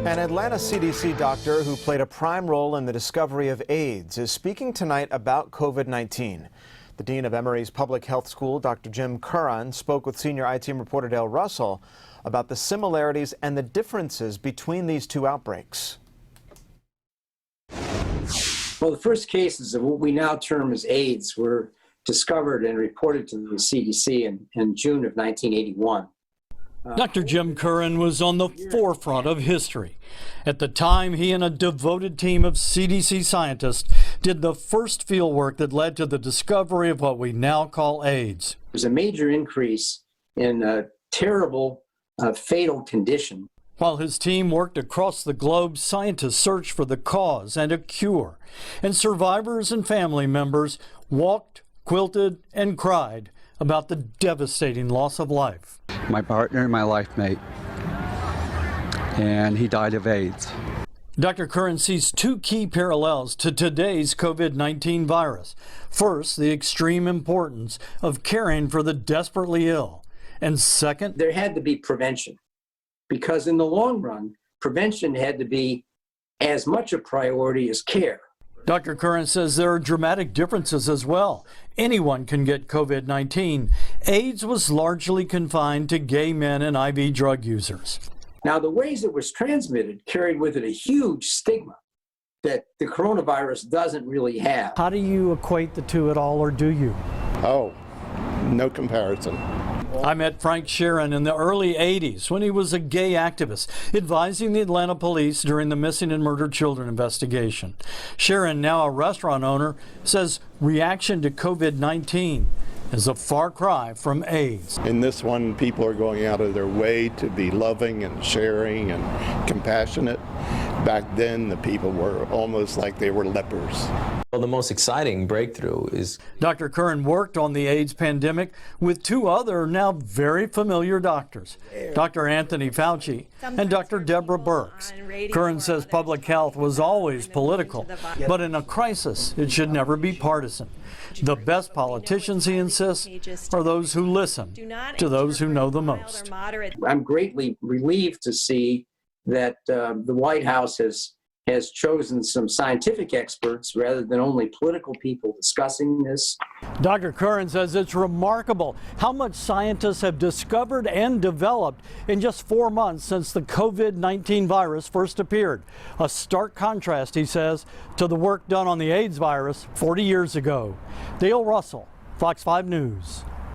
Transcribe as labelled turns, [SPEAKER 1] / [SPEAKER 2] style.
[SPEAKER 1] An Atlanta CDC doctor who played a prime role in the discovery of AIDS is speaking tonight about COVID-19. The dean of Emory's public health school, Dr. Jim Curran, spoke with senior I-Team reporter Dale Russell about the similarities and the differences between these two outbreaks.
[SPEAKER 2] Well, the first cases of what we now term as AIDS were discovered and reported to the CDC in June of 1981.
[SPEAKER 3] Dr. Jim Curran was on the forefront of history. At the time, he and a devoted team of CDC scientists did the first field work that led to the discovery of what we now call AIDS.
[SPEAKER 2] There's a major increase in a terrible, fatal condition.
[SPEAKER 3] While his team worked across the globe, scientists searched for the cause and a cure. And survivors and family members walked, quilted, and cried about the devastating loss of life.
[SPEAKER 4] My partner, my life mate, and he died of AIDS.
[SPEAKER 3] Dr. Curran sees two key parallels to today's COVID-19 virus. First, the extreme importance of caring for the desperately ill. And second,
[SPEAKER 2] there had to be prevention, because in the long run, prevention had to be as much a priority as care.
[SPEAKER 3] Dr. Curran says there are dramatic differences as well. Anyone can get COVID-19. AIDS was largely confined to gay men and IV drug users.
[SPEAKER 2] Now, the ways it was transmitted carried with it a huge stigma that the coronavirus doesn't really have.
[SPEAKER 3] How do you equate the two at all, or do you?
[SPEAKER 5] Oh, no comparison.
[SPEAKER 3] I met Frank Sharon in the early 80s when he was a gay activist advising the Atlanta police during the missing and murdered children investigation. Sharon, now a restaurant owner, says reaction to COVID-19 is a far cry from AIDS.
[SPEAKER 5] In this one, people are going out of their way to be loving and sharing and compassionate. Back then, the people were almost like they were lepers.
[SPEAKER 6] Well, the most exciting breakthrough is...
[SPEAKER 3] Dr. Curran worked on the AIDS pandemic with two other now very familiar doctors, Dr. Anthony Fauci and Dr. Deborah Birx. Curran says public health was always political, but in a crisis, it should never be partisan. The best politicians, he insists, are those who listen to those who know the most.
[SPEAKER 2] I'm greatly relieved to see that the White House has chosen some scientific experts rather than only political people discussing this.
[SPEAKER 3] Dr. Curran says it's remarkable how much scientists have discovered and developed in just 4 months since the COVID-19 virus first appeared. A stark contrast, he says, to the work done on the AIDS virus 40 years ago. Dale Russell, Fox 5 News.